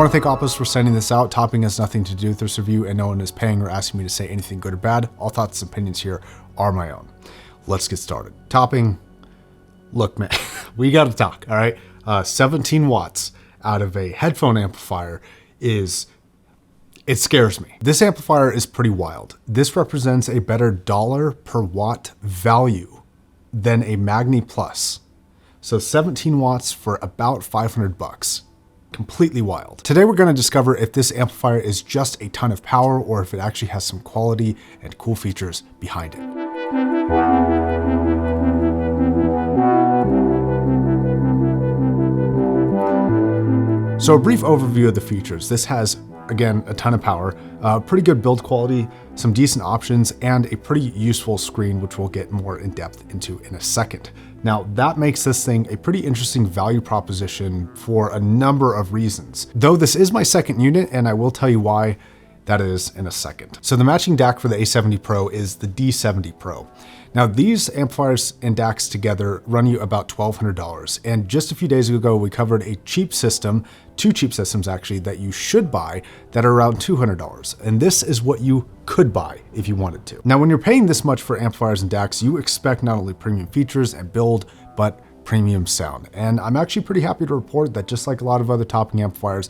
want to thank Opus for sending this out. Topping has nothing to do with this review, and no one is paying or asking me to say anything good or bad. All thoughts and opinions here are my own. Let's get started. Topping, look, man, we got to talk, all right? 17 watts out of a headphone amplifier it scares me. This amplifier is pretty wild. This represents a better dollar per watt value than a Magni Plus. So 17 watts for about 500 bucks. Completely wild. Today we're going to discover if this amplifier is just a ton of power or if it actually has some quality and cool features behind it. So a brief overview of the features. This has, again, a ton of power, pretty good build quality, some decent options, and a pretty useful screen, which we'll get more in depth into in a second. Now, that makes this thing a pretty interesting value proposition for a number of reasons. Though this is my second unit, and I will tell you why that is in a second. So the matching DAC for the A70 Pro is the D70 Pro. Now these amplifiers and DACs together run you about $1,200. And just a few days ago, we covered a cheap system, two cheap systems actually, that you should buy that are around $200. And this is what you could buy if you wanted to. Now, when you're paying this much for amplifiers and DACs, you expect not only premium features and build, but premium sound. And I'm actually pretty happy to report that just like a lot of other topping amplifiers,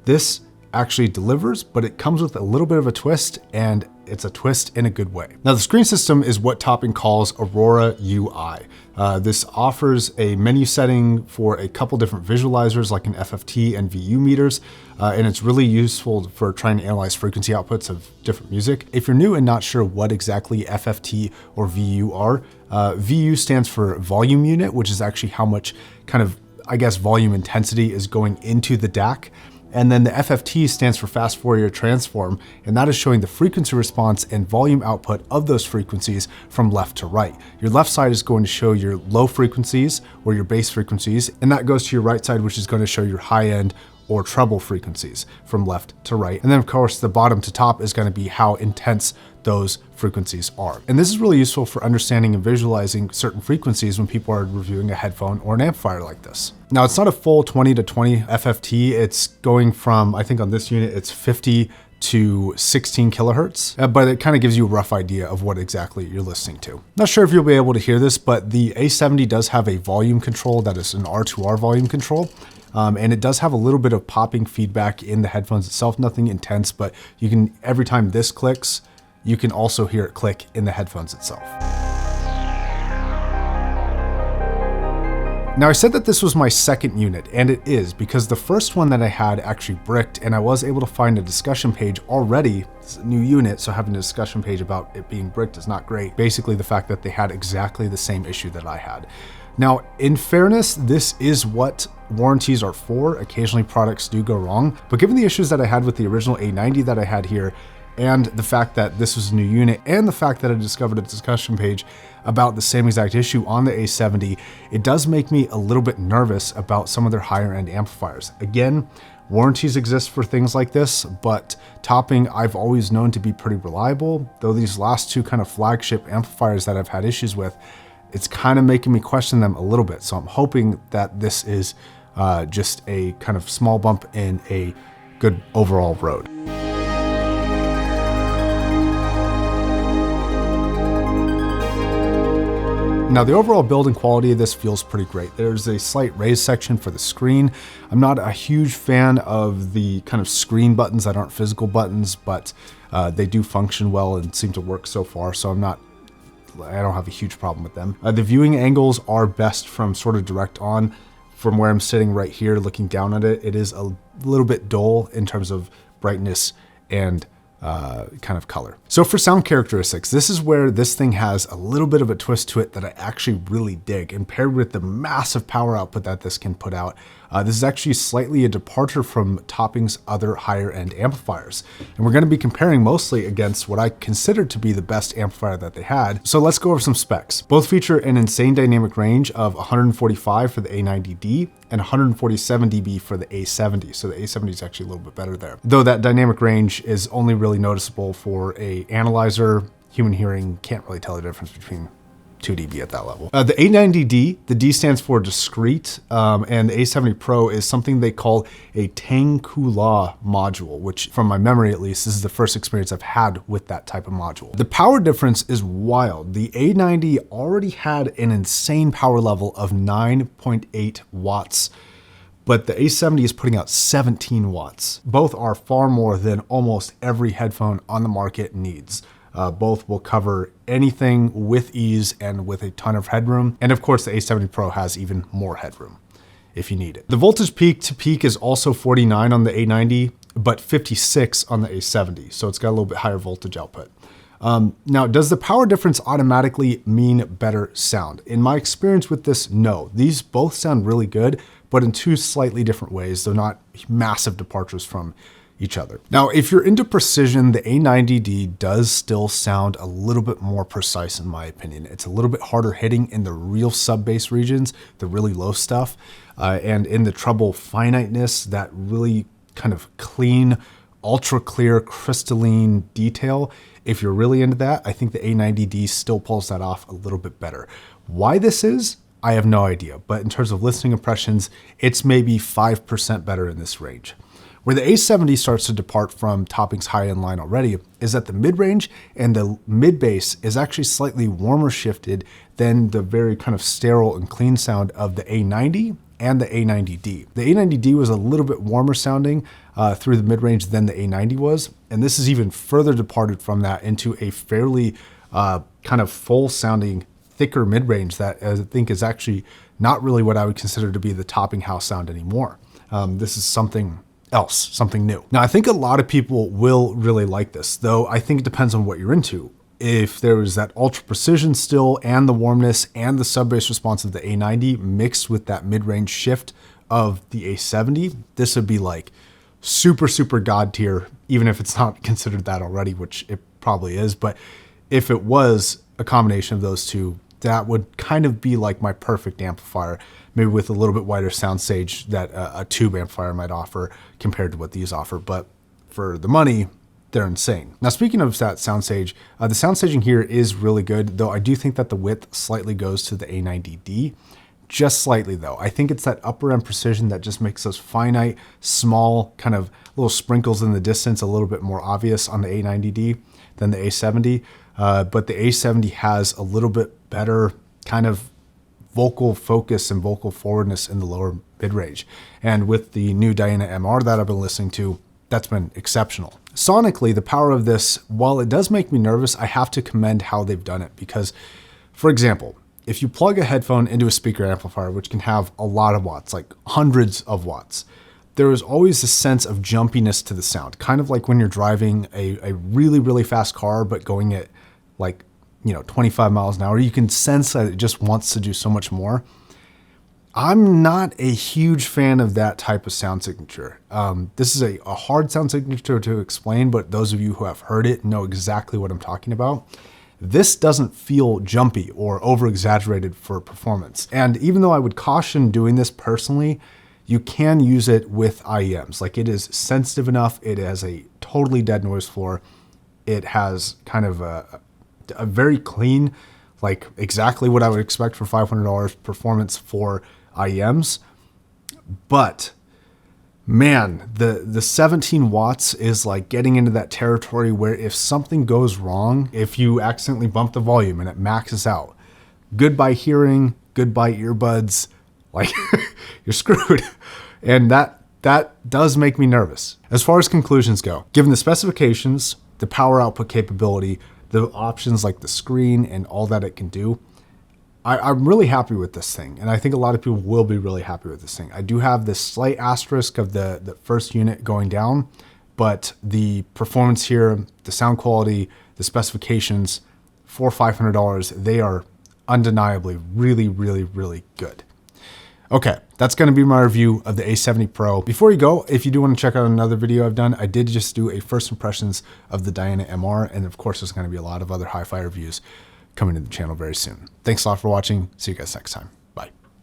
this actually delivers, but it comes with a little bit of a twist, and it's a twist in a good way. Now, the screen system is what Topping calls Aurora UI. This offers a menu setting for a couple different visualizers like an FFT and VU meters, and it's really useful for trying to analyze frequency outputs of different music. If you're new and not sure what exactly FFT or VU are, VU stands for volume unit, which is actually how much kind of, I guess, volume intensity is going into the DAC. And then the FFT stands for fast Fourier transform, and that is showing the frequency response and volume output of those frequencies from left to right. Your left side is going to show your low frequencies or your bass frequencies, and that goes to your right side, which is going to show your high end or treble frequencies from left to right. And then of course, the bottom to top is going to be how intense those frequencies are. And this is really useful for understanding and visualizing certain frequencies when people are reviewing a headphone or an amplifier like this. Now, it's not a full 20 to 20 FFT. It's going from, I think on this unit, it's 50 to 16 kilohertz, but it kind of gives you a rough idea of what exactly you're listening to. Not sure if you'll be able to hear this, but the A70 does have a volume control that is an R2R volume control. And it does have a little bit of popping feedback in the headphones itself, nothing intense, but you can, every time this clicks, you can also hear it click in the headphones itself. Now, I said that this was my second unit, and it is, because the first one that I had actually bricked, and I was able to find a discussion page already. It's a new unit, so having a discussion page about it being bricked is not great. Basically, the fact that they had exactly the same issue that I had. Now, in fairness, this is what warranties are for. Occasionally products do go wrong, but given the issues that I had with the original A90 that I had here, and the fact that this was a new unit, and the fact that I discovered a discussion page about the same exact issue on the A70, it does make me a little bit nervous about some of their higher end amplifiers. Again, warranties exist for things like this, but Topping I've always known to be pretty reliable, though these last two kind of flagship amplifiers that I've had issues with, it's kind of making me question them a little bit. So I'm hoping that this is just a kind of small bump in a good overall road. Now, the overall build and quality of this feels pretty great. There's a slight raise section for the screen. I'm not a huge fan of the kind of screen buttons that aren't physical buttons, but they do function well and seem to work so far, so I don't have a huge problem with them. The viewing angles are best from sort of direct on. From where I'm sitting right here looking down at it, it is a little bit dull in terms of brightness and kind of color. So for sound characteristics, this is where this thing has a little bit of a twist to it that I actually really dig, and paired with the massive power output that this can put out, this is actually slightly a departure from Topping's other higher end amplifiers. And we're going to be comparing mostly against what I consider to be the best amplifier that they had. So let's go over some specs. Both feature an insane dynamic range of 145 for the A90D and 147 dB for the A70. So the A70 is actually a little bit better there. Though that dynamic range is only really noticeable for a analyzer. Human hearing can't really tell the difference between 2 dB at that level. The A90D, the D stands for discrete, and the A70 Pro is something they call a Tang-Ku-La module, which from my memory at least, this is the first experience I've had with that type of module. The power difference is wild. The A90 already had an insane power level of 9.8 watts, but the A70 is putting out 17 watts. Both are far more than almost every headphone on the market needs. Both will cover anything with ease and with a ton of headroom. And of course, the A70 Pro has even more headroom if you need it. The voltage peak to peak is also 49 on the A90, but 56 on the A70. So it's got a little bit higher voltage output. Now, does the power difference automatically mean better sound? In my experience with this, no. These both sound really good, but in two slightly different ways. They're not massive departures from each other. Now, if you're into precision, the A90D does still sound a little bit more precise in my opinion. It's a little bit harder hitting in the real sub-bass regions, the really low stuff, and in the treble finiteness, that really kind of clean, ultra clear, crystalline detail. If you're really into that, I think the A90D still pulls that off a little bit better. Why this is, I have no idea, but in terms of listening impressions, it's maybe 5% better in this range. Where the A70 starts to depart from toppings high in line already is that the mid-range and the mid-bass is actually slightly warmer shifted than the very kind of sterile and clean sound of the A90 and the A90D. The A90D was a little bit warmer sounding through the mid-range than the A90 was, and this is even further departed from that into a fairly kind of full sounding, thicker mid-range that I think is actually not really what I would consider to be the topping house sound anymore. This is something else, something new. Now, I think a lot of people will really like this, though I think it depends on what you're into. If there was that ultra precision still and the warmness and the sub-bass response of the A90 mixed with that mid-range shift of the A70, this would be like super, super god tier, even if it's not considered that already, which it probably is. But if it was a combination of those two, that would kind of be like my perfect amplifier, maybe with a little bit wider soundstage that a tube amplifier might offer compared to what these offer. But for the money, they're insane. Now, speaking of that soundstage, the soundstaging here is really good, though I do think that the width slightly goes to the A90D. Just slightly though. I think it's that upper end precision that just makes those finite, small, kind of little sprinkles in the distance a little bit more obvious on the A90D than the A70. But the A70 has a little bit better kind of vocal focus and vocal forwardness in the lower mid-range. And with the new Diana MR that I've been listening to, that's been exceptional. Sonically, the power of this, while it does make me nervous, I have to commend how they've done it because, for example, if you plug a headphone into a speaker amplifier, which can have a lot of watts, like hundreds of watts, there is always a sense of jumpiness to the sound, kind of like when you're driving a really, really fast car, but going at like, 25 miles an hour. You can sense that it just wants to do so much more. I'm not a huge fan of that type of sound signature. This is a hard sound signature to explain, but those of you who have heard it know exactly what I'm talking about. This doesn't feel jumpy or over-exaggerated for performance. And even though I would caution doing this personally, you can use it with IEMs. Like, it is sensitive enough. It has a totally dead noise floor. It has kind of a very clean, like exactly what I would expect for $500 performance for IEMs. But man, the 17 watts is like getting into that territory where if something goes wrong, if you accidentally bump the volume and it maxes out, goodbye hearing, goodbye earbuds, like you're screwed. And that does make me nervous. As far as conclusions go, given the specifications, the power output capability, the options like the screen and all that it can do, I'm really happy with this thing. And I think a lot of people will be really happy with this thing. I do have this slight asterisk of the first unit going down, but the performance here, the sound quality, the specifications for $500, they are undeniably really, really, really good. Okay, that's going to be my review of the A70 Pro. Before you go, if you do want to check out another video I've done, I did just do a first impressions of the Diana MR, and of course there's going to be a lot of other hi-fi reviews coming to the channel very soon. Thanks a lot for watching. See you guys next time.